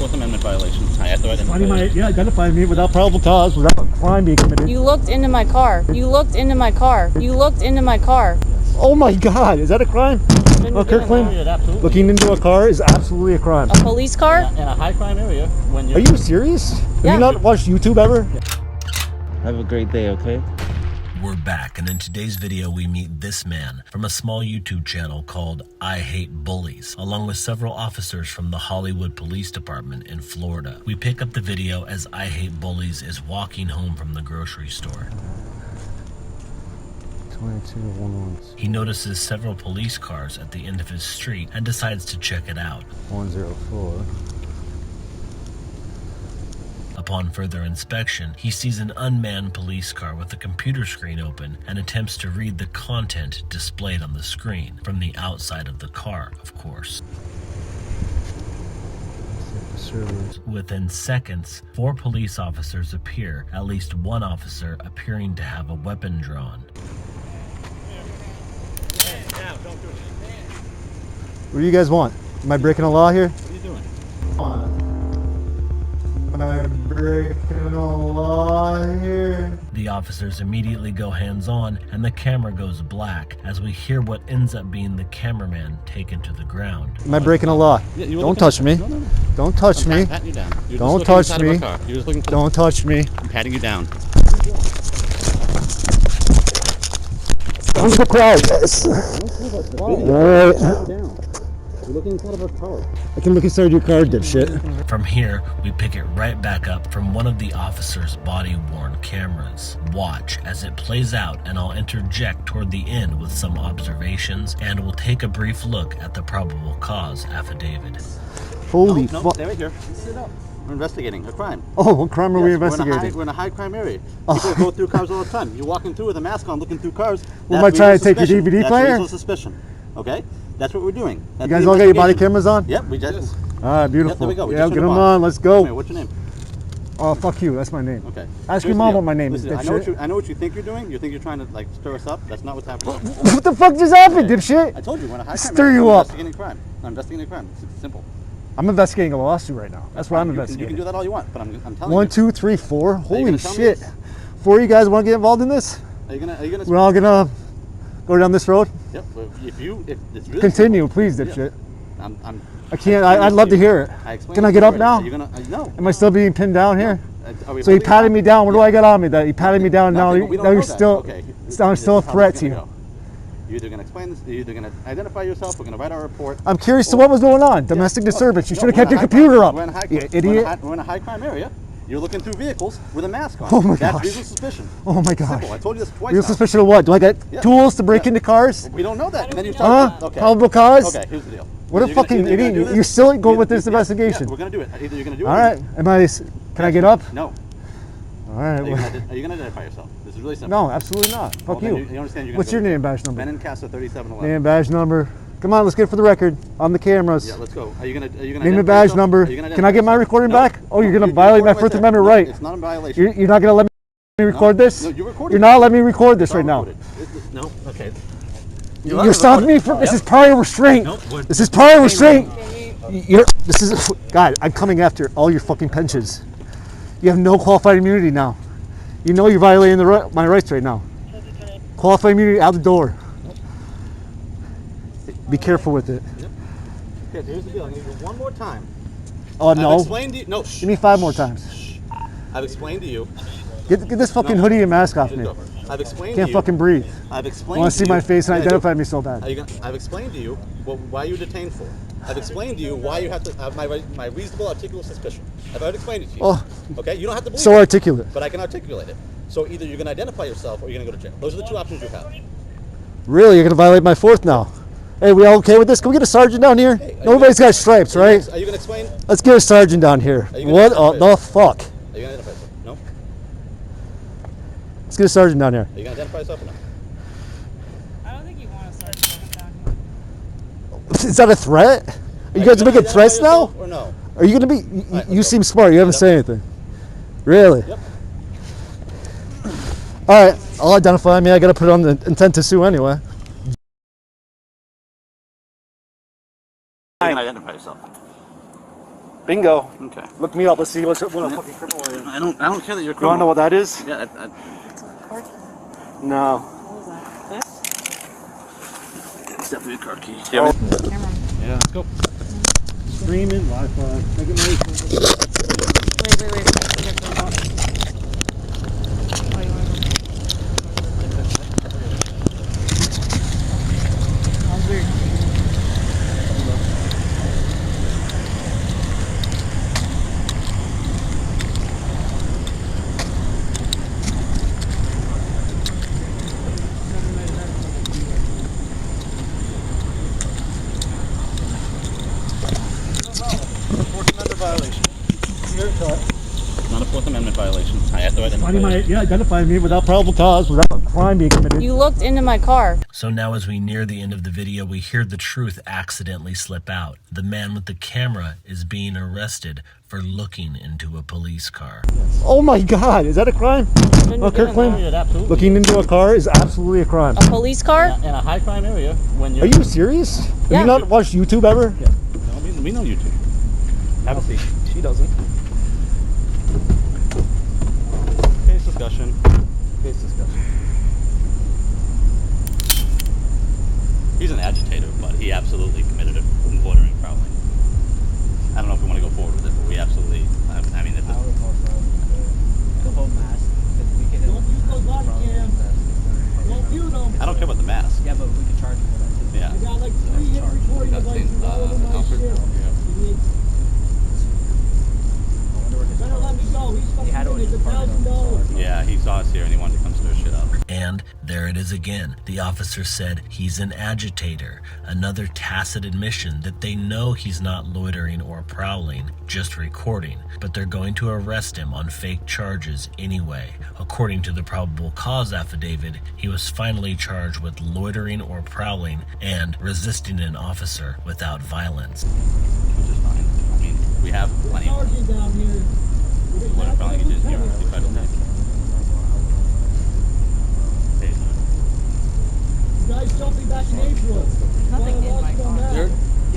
Fourth Amendment violation. I have to identify. Yeah, identify me without probable cause, without a crime being committed. You looked into my car. You looked into my car. You looked into my car. Oh my God, is that a crime? Okay, claim. Looking into a car is absolutely a crime. A police car? In a high crime area. When you're... Are you serious? Yeah. Have you not watched YouTube ever? Have a great day, okay? We're back, and in today's video we meet this man from a small YouTube channel called I Hate Bullies, along with several officers from the Hollywood Police Department in Florida. We pick up the video as I Hate Bullies is walking home from the grocery store. 22-116. He notices several police cars at the end of his street and decides to check it out. 104. Upon further inspection, he sees an unmanned police car with a computer screen open and attempts to read the content displayed on the screen, from the outside of the car, of course. Within seconds, 4 police officers appear, at least one officer appearing to have a weapon drawn. What do you guys want? Am I breaking a law here? What are you doing? Am I breaking a law here? The officers immediately go hands-on, and the camera goes black as we hear what ends up being the cameraman taken to the ground. Am I breaking a law? Yeah, don't touch me. No. Don't touch me. I'm patting you down. Don't touch me. Don't touch me. I'm patting you down. I'm surprised. Yes. Alright. You're looking inside of a car. I can look inside your car, dipshit. From here, we pick it right back up from one of the officers' body-worn cameras. Watch as it plays out, and I'll interject toward the end with some observations, and we'll take a brief look at the probable cause affidavit. Holy fuck. fuck. Stay right here. Sit up. We're investigating a crime. Oh, what crime are we investigating? We're in a high crime area. People go through cars all the time. You're walking through with a mask on, looking through cars. What am I trying to take your DVD player? That's reasonable suspicion. Okay? That's what we're doing. You guys all got your body cameras on? Yep, we just. Alright, beautiful. Yep, there we go. Yeah, get them on. Let's go. What's your name? Oh, fuck you. That's my name. Okay. Ask your mom what my name is, Listen, dipshit. I know what you think you're doing. You think you're trying to like stir us up. That's not what's happening. What the fuck just happened, dipshit? I told you we're in a high crime. Stir you up. I'm investigating crime. I'm investigating a crime. It's simple. I'm investigating a lawsuit right now. That's what I'm You investigating. can do that all you want, but I'm telling you. 1, 2, 3, 4. Holy tell me shit. this? 4 of you guys want to get involved in this? Are you gonna? We're all gonna go down this road? Yep. If it's really Continue, simple, please, dipshit. Yeah. I can't. I'd love to hear it. Can I get up now? No. Am I still being pinned down here? No. So he patted me down. What do I got on me? That he patted me down. Now We don't you're know still. that. Okay. I'm still a threat to you. You're either gonna explain this. You're either gonna identify yourself. We're gonna write our report. I'm curious to what was going on. Domestic disturbance. You should have kept your computer up. You idiot. We're in a high crime area. You're looking through vehicles with a mask on. Oh my That's gosh. reasonable suspicion. Oh my gosh. Simple. I told you this twice. Real suspicion of what? Do I get tools to break into cars? We don't know that. And then you start. Okay. Probable cause? Okay. Here's the deal. What a fucking idiot. You're still going with this investigation. Yeah, we're gonna do it. Either you're gonna do it. All right. Can I get up? No. All right. Are you gonna identify yourself? This is really simple. No, absolutely not. Fuck Well, you. You understand? You're What's your name, badge number? Benincasa 3711. Name, badge number. Come on, let's get it for the record on the cameras. Yeah, let's go. Are you gonna? Name and badge number. Can I get my recording back? Oh, you're gonna violate my First Amendment right. It's not a violation. You're not gonna let me record this? No, you recorded. You're not letting me record this right now. No. Okay. You're stopping me from. This is prior restraint. This is prior restraint. This is. God, I'm coming after all your fucking pensions. You have no qualified immunity now. You know you're violating my rights right now. Qualified immunity out the door. Be careful with it. Yep. Okay, here's the deal. I'm gonna do it one more time. Oh no. I've explained to you. No. Give me 5 more times. I've explained to you. Get this fucking hoodie and mask off me. I've explained to you. Can't fucking breathe. I've explained. Want to see my face and identify me so bad. I've explained to you why you're detained for. I've explained to you why you have to have my reasonable articulable suspicion. I've already explained it to you. Oh. Okay, you don't have to believe So it, articulate. but I can articulate it. So either you're going to identify yourself or you're going to go to jail. Those are the 2 options you have. Really? You're going to violate my 4th now? Hey, we all okay with this? Can we get a sergeant down here? Hey, Nobody's got stripes, right? Are you going to explain? Let's get a sergeant down here. What the fuck? Are you going to identify yourself? No? Let's get a sergeant down here. Are you going to identify yourself or no? I don't think you want a sergeant down here. Is that a threat? Are you guys making threats now? Or no? Are you going to be... You seem smart. You haven't said anything. Really? Yep. All right. I'll identify me. I got to put on the intent to sue anyway. You're going to identify yourself. Bingo. Okay. Look me up. Let's see what a fucking criminal is. I don't care that you're a You want to know what that is? Yeah. No. What was that? This? It's definitely a car key. Camera. Yeah. Let's go. Streaming, Wi-Fi. Make it nice. Wait. I forget the remote. Oh, you want to go? Sounds weird. Not a Fourth Amendment violation. I have to identify. Identify me without probable cause, without a crime being committed. You looked into my car. So now as we near the end of the video, we hear the truth accidentally slip out. The man with the camera is being arrested for looking into a police car. Oh my God, is that a crime? Shouldn't Oh, be doing Kirkland? that. Absolutely. Looking into a car is absolutely a crime. A police car? In a high crime area, when you're. Are you serious? Have Yeah. you not watched YouTube ever? Yeah. No, we know you two. Have a seat. She doesn't. Case discussion. Case discussion. He's an agitator, but he absolutely committed a bordering prowling. I don't know if we want to go forward with it, but we absolutely. I mean, if I would go for the whole mask. Because we can. Don't use those Bodycam. Don't use them. I don't care about the mask. Yeah, but we can charge him for that too. Yeah. I got like 3 hit recording devices all over my shit. Idiot. I wonder where his Better let me go. He's fucking had to getting just park it on the $1,000. side. Yeah, he saw us here and he wanted to come stir shit up. And there it is again. The officer said he's an agitator, another tacit admission that they know he's not loitering or prowling, just recording, but they're going to arrest him on fake charges anyway. According to the probable cause affidavit, he was finally charged with loitering or prowling and resisting an officer without violence. Which is fine. I mean, we have plenty of Sergeant down here. what I'm probably going to do is you're federal tech. You guys jumped me back in April. Nothing in my Come car. back.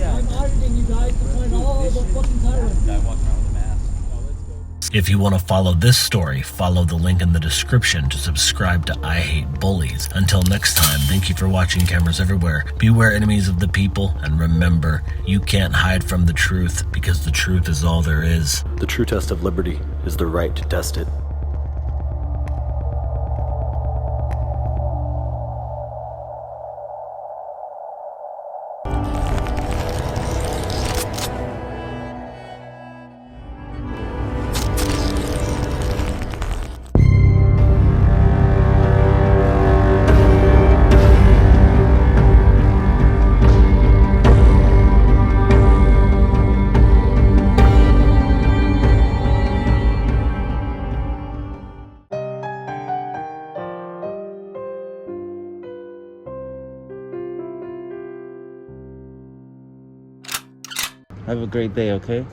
I'm auditing you guys to find all the fucking tyrants. Guy walking around with a mask. If you want to follow this story, follow the link in the description to subscribe to I Hate Bullies. Until next time, thank you for watching Cameras Everywhere. Beware enemies of the people, and remember, you can't hide from the truth because the truth is all there is. The true test of liberty is the right to test it. Have a great day, okay?